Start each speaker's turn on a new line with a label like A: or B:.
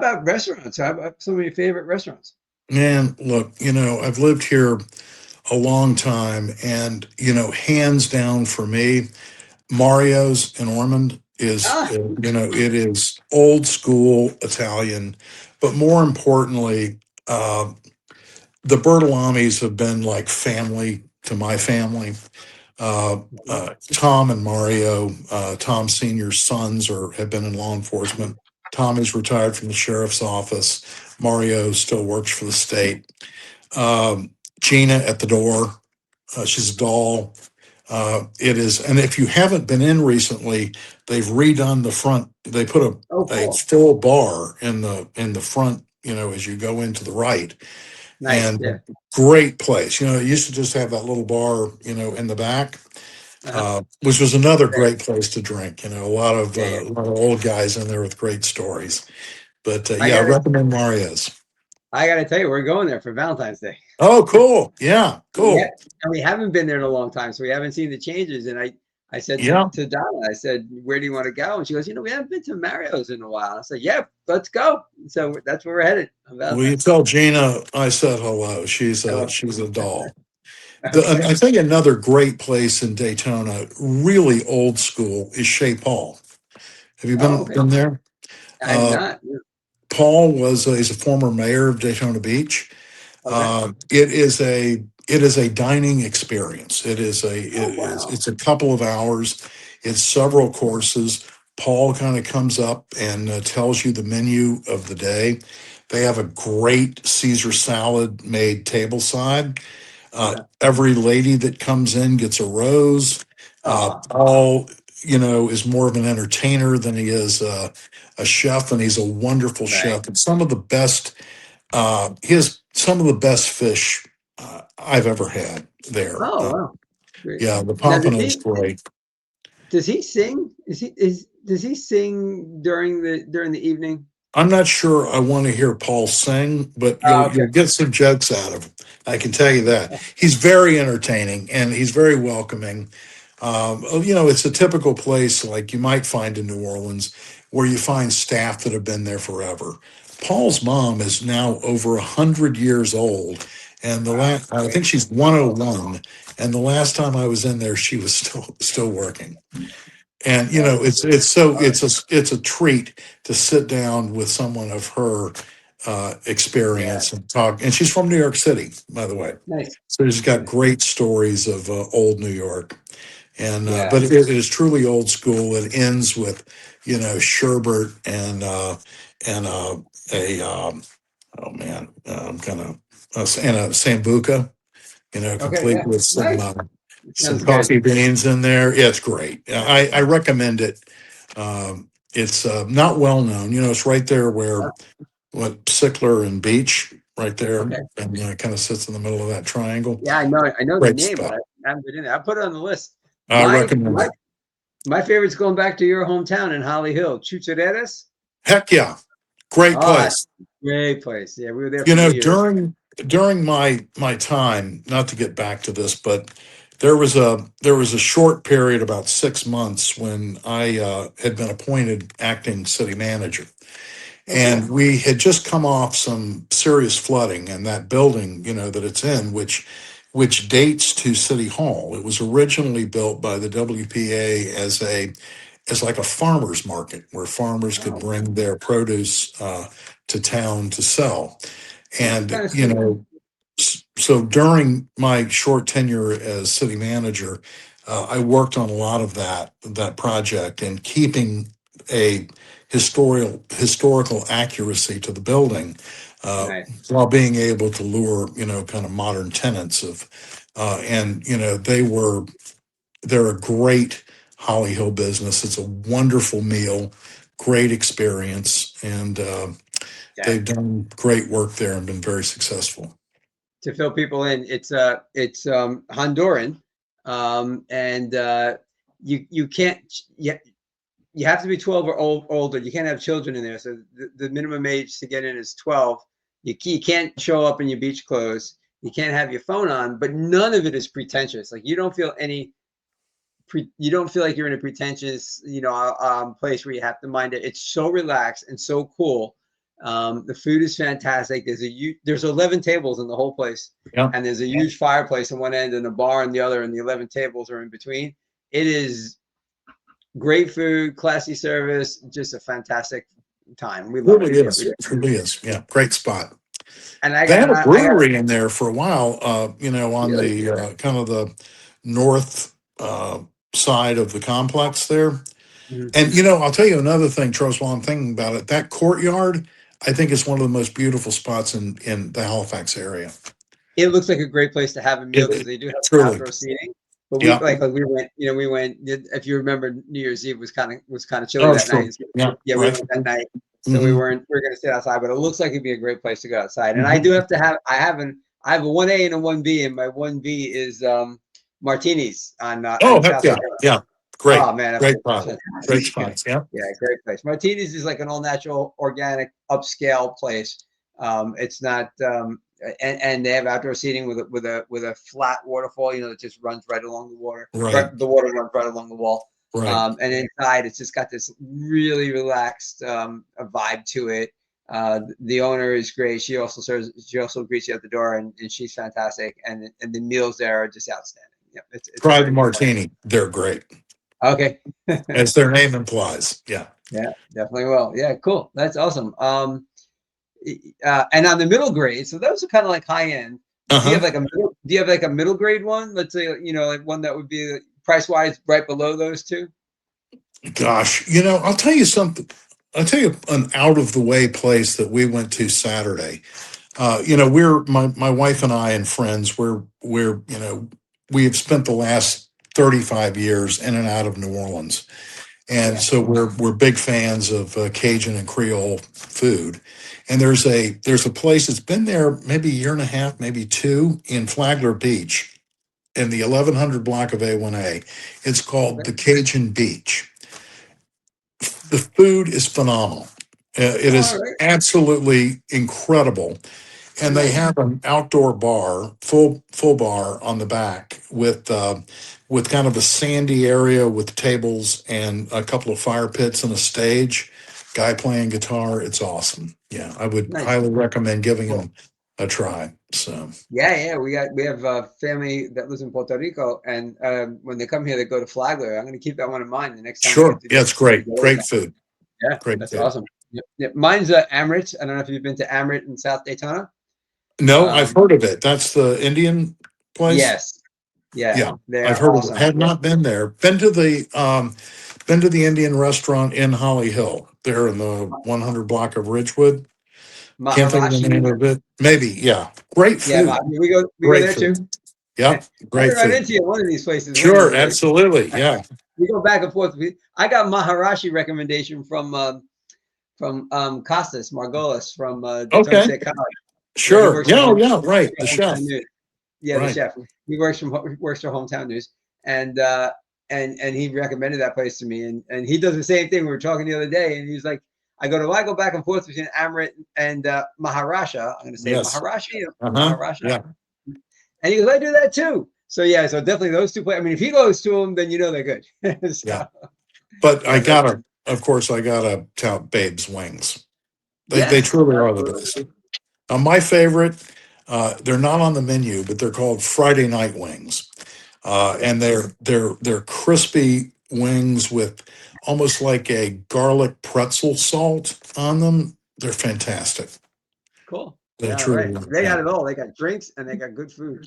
A: about restaurants? How about some of your favorite restaurants?
B: Man, look, I've lived here a long time, and hands down for me, Mario's in Ormond is,
A: Ah,
B: it is old school Italian, but more importantly, uh, the Bertolamis have been like family to my family. Tom and Mario, Tom Senior's sons have been in law enforcement. Tom is retired from the sheriff's office. Mario still works for the state. Um, Gina at the door. She's a doll. It is, and if you haven't been in recently, they've redone the front. They put
A: oh,
B: a
A: cool.
B: full bar in the front. As you go into the right,
A: Nice.
B: and
A: Yeah.
B: great place. It used to just have that little bar, in the back,
A: Uh-huh.
B: which was another
A: Great.
B: great place to drink.
A: Yeah, yeah.
B: A lot of old guys in there with great stories. But
A: I
B: yeah, I
A: gotta,
B: recommend Mario's.
A: I gotta tell you, we're going there for Valentine's Day.
B: Oh, cool. Yeah,
A: Yeah,
B: cool.
A: and we haven't been there in a long time, so we haven't seen the changes. And I said
B: Yeah.
A: to Donna, I said, "Where do you want to go?" And she goes, "We haven't been to Mario's in a while." I said, "Yeah, let's go." So that's where we're headed on
B: Will you
A: Valentine's Day.
B: tell Gina I said hello? She's
A: I
B: a
A: will.
B: she's a doll. And
A: Okay.
B: I think another great place in Daytona, really old school, is Shea Paul. Have you
A: Oh,
B: been
A: okay.
B: there?
A: I'm
B: Uh,
A: not.
B: Paul he's a former mayor of Daytona Beach.
A: Okay.
B: It is a dining experience.
A: Oh, wow.
B: It's a couple of hours. It's several courses. Paul kind of comes up and tells you the menu of the day. They have a great Caesar salad made tableside.
A: Okay.
B: Every lady that comes in gets a rose.
A: Oh,
B: Paul, is more of an entertainer than he is a chef, and he's a wonderful
A: right.
B: chef. And he has some of the best fish I've ever had there.
A: Oh, wow. Great.
B: Yeah, the
A: Now,
B: pompano's great.
A: does he sing? Does he sing during the evening?
B: I'm not sure I want to hear Paul sing, but
A: Oh,
B: you'll
A: okay.
B: get some jokes out of him. I can tell you that he's very entertaining and he's very welcoming. It's a typical place like you might find in New Orleans where you find staff that have been there forever. Paul's mom is now over 100 years old, and
A: Wow.
B: I
A: Great.
B: think she's 101. And the last time I was in there, she was still working. And
A: That's love it.
B: it's a treat to sit down with someone of her
A: Yeah.
B: experience and talk. And she's from New York City, by the way,
A: Nice.
B: so she's got
A: Nice.
B: great stories of old New York. And
A: Yeah.
B: but it is truly old school. It ends with sherbet and a oh man, kind of and a sambuca,
A: Okay.
B: complete
A: Yeah.
B: with
A: Nice.
B: some
A: Sounds good.
B: coffee beans in there. Yeah, it's great. I recommend it. It's not well known. It's right there where what Sickler and Beach, right there,
A: Okay.
B: and it kind of sits in the middle of that triangle.
A: Yeah, I know. I know the
B: Great
A: name, but I
B: spot.
A: haven't been in there. I put it on the list.
B: I
A: My
B: recommend
A: my
B: it.
A: my favorite's going back to your hometown in Holly Hill, Chuchareras.
B: Heck yeah, great
A: Oh,
B: place.
A: great place. Yeah, we were there for New Year's.
B: During my time, not to get back to this, but there was a short period, about 6 months, when I had been appointed acting city manager,
A: Oh,
B: and
A: cool.
B: we had just come off some serious flooding, and that building, that it's in, which dates to City Hall. It was originally built by the WPA as like a farmer's market where farmers could
A: Oh,
B: bring their produce to town to sell.
A: that's
B: And,
A: kind of sweet.
B: so during my short tenure as city manager, I worked on a lot of that project and keeping a historical accuracy to the building, uh,
A: Nice.
B: while being able to lure kind of modern tenants and they're a great Holly Hill business. It's a wonderful meal, great experience, and
A: Yeah.
B: they've done great work there and been very successful.
A: To fill people in, it's Honduran, and you can't you have to be 12 or older. You can't have children in there. So the minimum age to get in is 12. You can't show up in your beach clothes. You can't have your phone on, but none of it is pretentious. Like you don't feel like you're in a pretentious, place where you have to mind it. It's so relaxed and so cool. The food is fantastic. There's 11 tables in the whole place,
B: Yeah.
A: and there's a huge fireplace on one end and a bar on the other, and the 11 tables are in between. It is great food, classy service, just a fantastic time. We love it.
B: Really
A: Yeah,
B: is. It really is. Yeah. Great spot.
A: and I
B: They
A: got
B: had
A: and
B: a
A: I got
B: brewery in there for a while, on
A: really
B: the kind of the north side of the complex there.
A: Mhm.
B: And, I'll tell you another thing, Charles, while I'm thinking about it, that courtyard, I think is one of the most beautiful spots in the Halifax area.
A: It looks like a great place to have a meal because
B: It
A: they do have some
B: truly.
A: outdoor seating. But we
B: Yeah.
A: like we went. If you remember, New Year's Eve was kind of chilly
B: Oh,
A: that
B: sure.
A: night. So,
B: Yeah.
A: yeah, we
B: Right.
A: went that night, so we
B: Hmm.
A: were going to sit outside. But it looks like it'd be a great place to go outside. And I
B: Hmm.
A: do have to have. I have a 1A and a 1B, and my 1B is Martinis
B: Oh,
A: on
B: heck
A: South
B: yeah.
A: Shore.
B: Yeah. Great.
A: Oh man, that
B: Great
A: place is
B: spot. Great
A: fantastic.
B: spots. Yeah.
A: Yeah, great place. Martinis is like an all natural, organic, upscale place. It's not, and they have outdoor seating with a flat waterfall, that just runs right along the water. Right,
B: Right.
A: the water runs right along the wall.
B: Right.
A: And inside, it's just got this really relaxed a vibe to it. The owner is great. She also serves. She also greets you at the door, and she's fantastic. And the meals there are just outstanding. Yeah, it's a
B: Try the
A: very good place.
B: martini. They're great,
A: Okay.
B: as their name implies. Yeah.
A: Yeah, definitely will. Yeah, cool. That's awesome. And on the middle grade, so those are kind of like high end.
B: Uh huh.
A: Do you have like a middle grade one? Let's say, like one that would be price wise right below those two.
B: Gosh, I'll tell you something. I'll tell you an out of the way place that we went to Saturday. We're my wife and I and friends. We have spent the last 35 years in and out of New Orleans, and
A: Yeah,
B: so we're big fans of Cajun and Creole food. And there's a place that's been there maybe a year and a half, maybe two, in Flagler Beach in the 1100 block of A1A. It's called
A: okay.
B: the Cajun Beach. The food is phenomenal. It
A: All
B: is
A: right.
B: absolutely incredible, and they
A: Nice.
B: have an outdoor bar, full bar on the back with kind of a sandy area with tables and a couple of fire pits and a stage. Guy playing guitar. It's awesome. Yeah, I would
A: Nice.
B: highly recommend giving
A: Cool.
B: them a try. So
A: Yeah. We have family that lives in Puerto Rico, and when they come here, they go to Flagler. I'm going to keep that one in mind the next time we
B: sure,
A: get
B: yeah,
A: together.
B: it's great. Great food.
A: Yeah,
B: Great
A: that's
B: food.
A: awesome. Yep, yep. Mine's Amrit. I don't know if you've been to Amrit in South Daytona.
B: No, I've
A: Um,
B: heard of it. That's the Indian place.
A: yes. Yeah,
B: Yeah,
A: they're
B: I've heard of it.
A: awesome.
B: Have not been there. Been to the Indian restaurant in Holly Hill, there in the 100 block of Ridgewood. Can't think of the
A: Maharashi.
B: name of it. Maybe, yeah. Great
A: Yeah,
B: food.
A: we go
B: Great
A: there too.
B: food.
A: I
B: Yep.
A: may
B: Great
A: run
B: food.
A: into you at one of these places one of these
B: Sure,
A: days.
B: absolutely. Yeah.
A: We go back and forth. I got Maharashi recommendation from Costas Margolis from Daytona
B: Okay.
A: State College. Yeah, he
B: Sure.
A: works for
B: Yeah, yeah, right. The
A: Hometown
B: chef.
A: News. Yeah, the
B: Right.
A: chef. He works for Hometown News, and and he recommended that place to me, and he does the same thing. We were talking the other day, and he's like, I go back and forth between Amrit and Maharasha. I'm going to say
B: Yes.
A: Maharashi or
B: Uh-huh.
A: Maharasha,
B: Yeah.
A: and he goes, I do that too. So yeah, so definitely those two places. I mean, if he goes to them, then they're good.
B: Yeah.
A: So
B: But
A: yeah, that's
B: of course, I gotta tout Babe's Wings. They
A: yes,
B: truly are the
A: absolutely.
B: best. My favorite, they're not on the menu, but they're called Friday Night Wings,
A: Okay,
B: and they're crispy wings with almost like a garlic pretzel salt on them. They're fantastic.
A: cool.
B: They
A: Yeah, all right.
B: truly,
A: They
B: yeah.
A: got it all. They got drinks and they got good food.